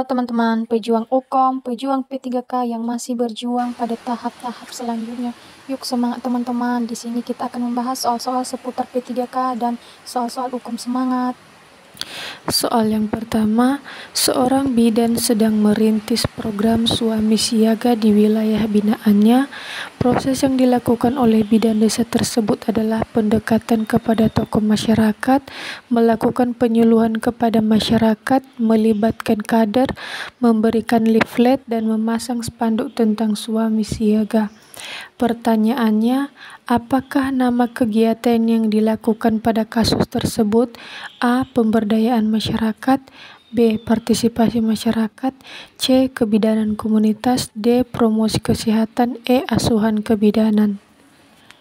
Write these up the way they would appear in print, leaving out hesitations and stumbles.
Halo teman-teman, pejuang UKOM, pejuang P3K yang masih berjuang pada tahap-tahap selanjutnya. Yuk semangat teman-teman, di sini kita akan membahas soal-soal seputar P3K dan soal-soal UKOM. Semangat! Soal yang pertama, seorang bidan sedang merintis program suami siaga di wilayah binaannya. Proses yang dilakukan oleh bidan desa tersebut adalah pendekatan kepada tokoh masyarakat, melakukan penyuluhan kepada masyarakat, melibatkan kader, memberikan leaflet, dan memasang spanduk tentang suami siaga. Pertanyaannya, apakah nama kegiatan yang dilakukan pada kasus tersebut? A. Pemberdayaan masyarakat, B. Partisipasi masyarakat, C. Kebidanan komunitas, D. Promosi kesehatan, E. Asuhan kebidanan.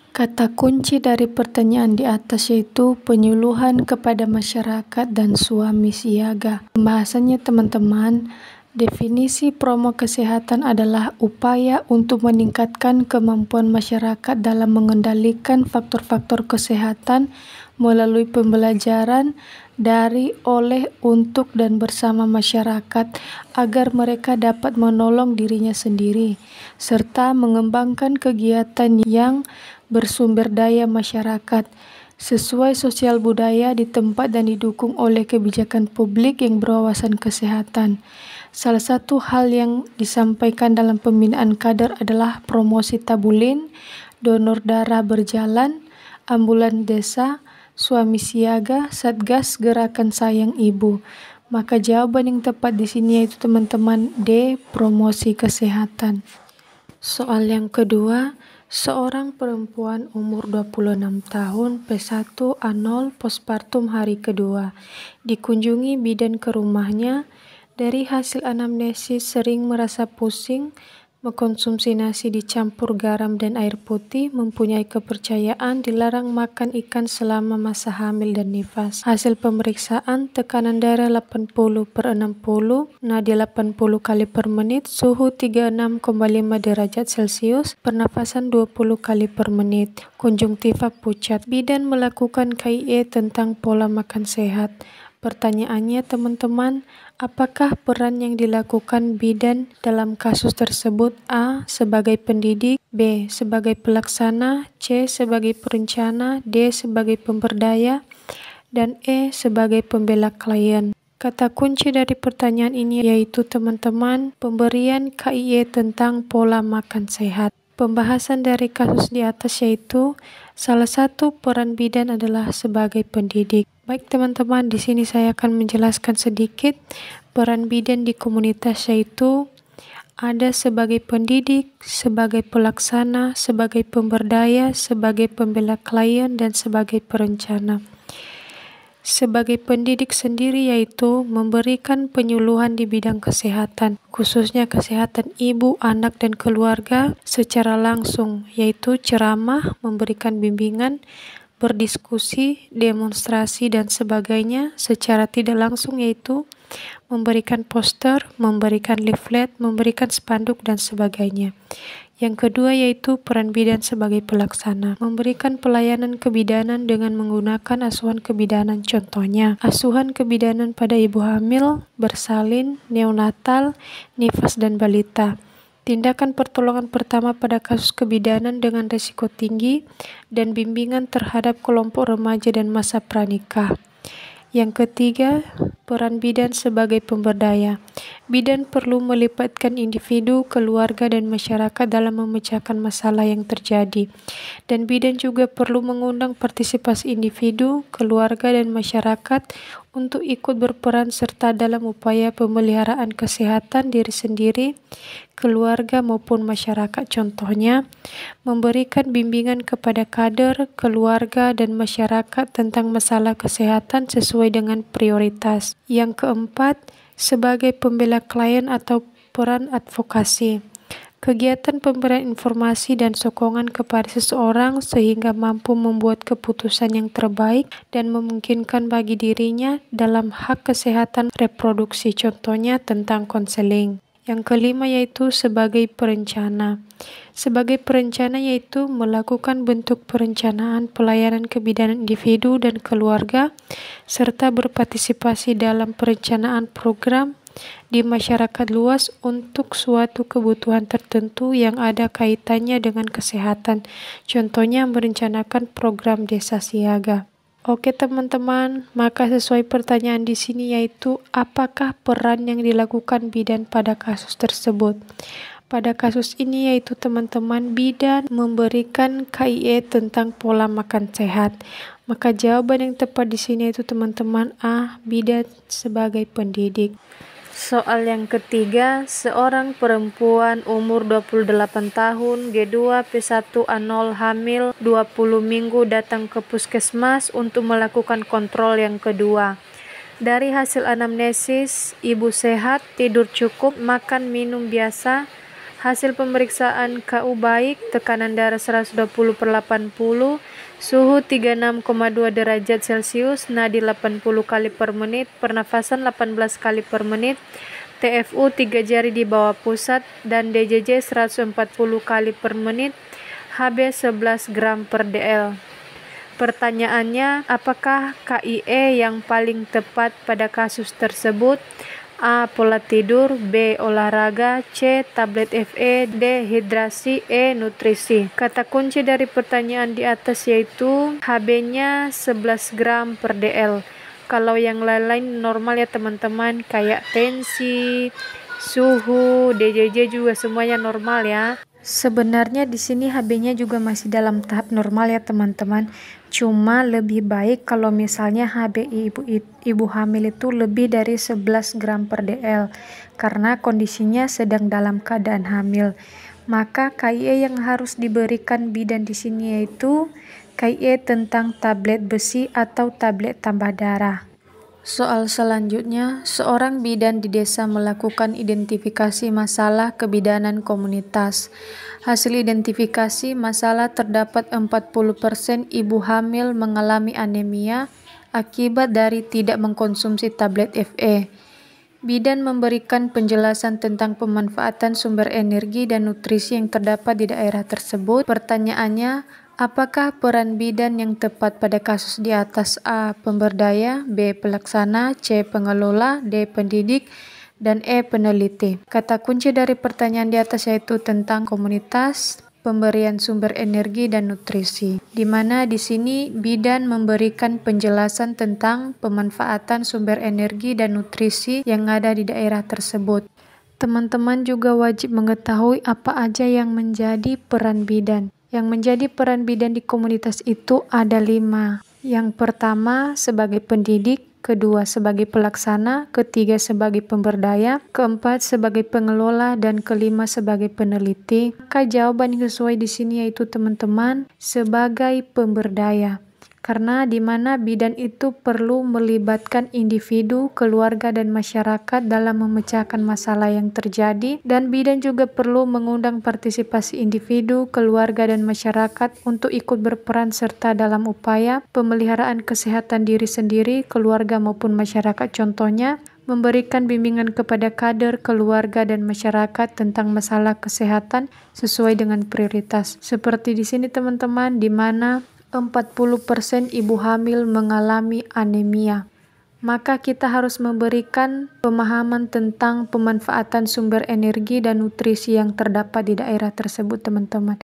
Kata kunci dari pertanyaan di atas yaitu penyuluhan kepada masyarakat dan suami siaga. Pembahasannya teman-teman, definisi promo kesehatan adalah upaya untuk meningkatkan kemampuan masyarakat dalam mengendalikan faktor-faktor kesehatan melalui pembelajaran dari, oleh, untuk, dan bersama masyarakat agar mereka dapat menolong dirinya sendiri, serta mengembangkan kegiatan yang bersumber daya masyarakat sesuai sosial budaya di tempat dan didukung oleh kebijakan publik yang berwawasan kesehatan. Salah satu hal yang disampaikan dalam pembinaan kader adalah promosi tabulin, donor darah berjalan, ambulan desa, suami siaga, satgas gerakan sayang ibu. Maka jawaban yang tepat di sini yaitu teman-teman D, promosi kesehatan. Soal yang kedua, seorang perempuan umur 26 tahun, P1 A0 postpartum hari kedua, dikunjungi bidan ke rumahnya. Dari hasil anamnesis sering merasa pusing, mengkonsumsi nasi dicampur garam dan air putih, mempunyai kepercayaan dilarang makan ikan selama masa hamil dan nifas. Hasil pemeriksaan tekanan darah 80/60, nadi 80 kali per menit, suhu 36,5 derajat Celcius, pernafasan 20 kali per menit, konjungtiva pucat. Bidan melakukan KIE tentang pola makan sehat. Pertanyaannya teman-teman, apakah peran yang dilakukan bidan dalam kasus tersebut? A. Sebagai pendidik, B. Sebagai pelaksana, C. Sebagai perencana, D. Sebagai pemberdaya, dan E. Sebagai pembela klien. Kata kunci dari pertanyaan ini yaitu teman-teman, pemberian KIE tentang pola makan sehat. Pembahasan dari kasus di atas yaitu salah satu peran bidan adalah sebagai pendidik. Baik teman-teman, di sini saya akan menjelaskan sedikit peran bidan di komunitas yaitu ada sebagai pendidik, sebagai pelaksana, sebagai pemberdaya, sebagai pembela klien, dan sebagai perencana. Sebagai pendidik sendiri yaitu memberikan penyuluhan di bidang kesehatan, khususnya kesehatan ibu, anak, dan keluarga secara langsung, yaitu ceramah, memberikan bimbingan, berdiskusi, demonstrasi, dan sebagainya. Secara tidak langsung yaitu memberikan poster, memberikan leaflet, memberikan spanduk, dan sebagainya. Yang kedua yaitu peran bidan sebagai pelaksana, memberikan pelayanan kebidanan dengan menggunakan asuhan kebidanan, contohnya asuhan kebidanan pada ibu hamil, bersalin, neonatal, nifas, dan balita. Tindakan pertolongan pertama pada kasus kebidanan dengan risiko tinggi, dan bimbingan terhadap kelompok remaja dan masa pranikah. Yang ketiga, peran bidan sebagai pemberdaya. Bidan perlu melibatkan individu, keluarga, dan masyarakat dalam memecahkan masalah yang terjadi. Dan bidan juga perlu mengundang partisipasi individu, keluarga, dan masyarakat untuk ikut berperan serta dalam upaya pemeliharaan kesehatan diri sendiri, keluarga, maupun masyarakat. Contohnya, memberikan bimbingan kepada kader, keluarga, dan masyarakat tentang masalah kesehatan sesuai dengan prioritas. Yang keempat, sebagai pembela klien atau peran advokasi. Kegiatan pemberian informasi dan sokongan kepada seseorang sehingga mampu membuat keputusan yang terbaik dan memungkinkan bagi dirinya dalam hak kesehatan reproduksi, contohnya tentang konseling. Yang kelima yaitu sebagai perencana. Sebagai perencana yaitu melakukan bentuk perencanaan pelayanan kebidanan individu dan keluarga, serta berpartisipasi dalam perencanaan program, di masyarakat luas untuk suatu kebutuhan tertentu yang ada kaitannya dengan kesehatan. Contohnya merencanakan program desa siaga. Oke teman-teman, maka sesuai pertanyaan di sini yaitu apakah peran yang dilakukan bidan pada kasus tersebut? Pada kasus ini yaitu teman-teman bidan memberikan KIE tentang pola makan sehat. Maka jawaban yang tepat di sini yaitu teman-teman A, bidan sebagai pendidik. Soal yang ketiga, seorang perempuan umur 28 tahun, G2, P1A0 hamil 20 minggu datang ke puskesmas untuk melakukan kontrol yang kedua. Dari hasil anamnesis, ibu sehat, tidur cukup, makan minum biasa. Hasil pemeriksaan KU baik, tekanan darah 120/80, suhu 36,2 derajat Celcius, nadi 80 kali per menit, pernafasan 18 kali per menit, TFU 3 jari di bawah pusat, dan DJJ 140 kali per menit, HB 11 gram per DL. Pertanyaannya, apakah KIE yang paling tepat pada kasus tersebut? A. Pola tidur, B. Olahraga, C. Tablet FE, D. Hidrasi, E. Nutrisi. Kata kunci dari pertanyaan di atas yaitu HB-nya 11 gram per DL. Kalau yang lain-lain normal ya teman-teman, kayak tensi, suhu, DJJ juga semuanya normal ya. Sebenarnya di sini HB-nya juga masih dalam tahap normal ya teman-teman. Cuma lebih baik kalau misalnya HB ibu hamil itu lebih dari 11 gram per DL karena kondisinya sedang dalam keadaan hamil. Maka KIE yang harus diberikan bidan di sini yaitu KIE tentang tablet besi atau tablet tambah darah. Soal selanjutnya, seorang bidan di desa melakukan identifikasi masalah kebidanan komunitas. Hasil identifikasi masalah terdapat 40% ibu hamil mengalami anemia akibat dari tidak mengkonsumsi tablet FE. Bidan memberikan penjelasan tentang pemanfaatan sumber energi dan nutrisi yang terdapat di daerah tersebut. Pertanyaannya, apakah peran bidan yang tepat pada kasus di atas? A. Pemberdaya, B. Pelaksana, C. Pengelola, D. Pendidik, dan E. Peneliti. Kata kunci dari pertanyaan di atas yaitu tentang komunitas, pemberian sumber energi dan nutrisi. Di mana di sini bidan memberikan penjelasan tentang pemanfaatan sumber energi dan nutrisi yang ada di daerah tersebut. Teman-teman juga wajib mengetahui apa aja yang menjadi peran bidan. Yang menjadi peran bidan di komunitas itu ada 5. Yang pertama sebagai pendidik, kedua sebagai pelaksana, ketiga sebagai pemberdaya, keempat sebagai pengelola, dan kelima sebagai peneliti. Maka jawaban yang sesuai di sini yaitu teman-teman sebagai pemberdaya. Karena di mana bidan itu perlu melibatkan individu, keluarga, dan masyarakat dalam memecahkan masalah yang terjadi, dan bidan juga perlu mengundang partisipasi individu, keluarga, dan masyarakat untuk ikut berperan serta dalam upaya pemeliharaan kesehatan diri sendiri, keluarga, maupun masyarakat. Contohnya, memberikan bimbingan kepada kader, keluarga, dan masyarakat tentang masalah kesehatan sesuai dengan prioritas. Seperti di sini teman-teman, di mana 40% ibu hamil mengalami anemia. Maka kita harus memberikan pemahaman tentang pemanfaatan sumber energi dan nutrisi yang terdapat di daerah tersebut teman-teman.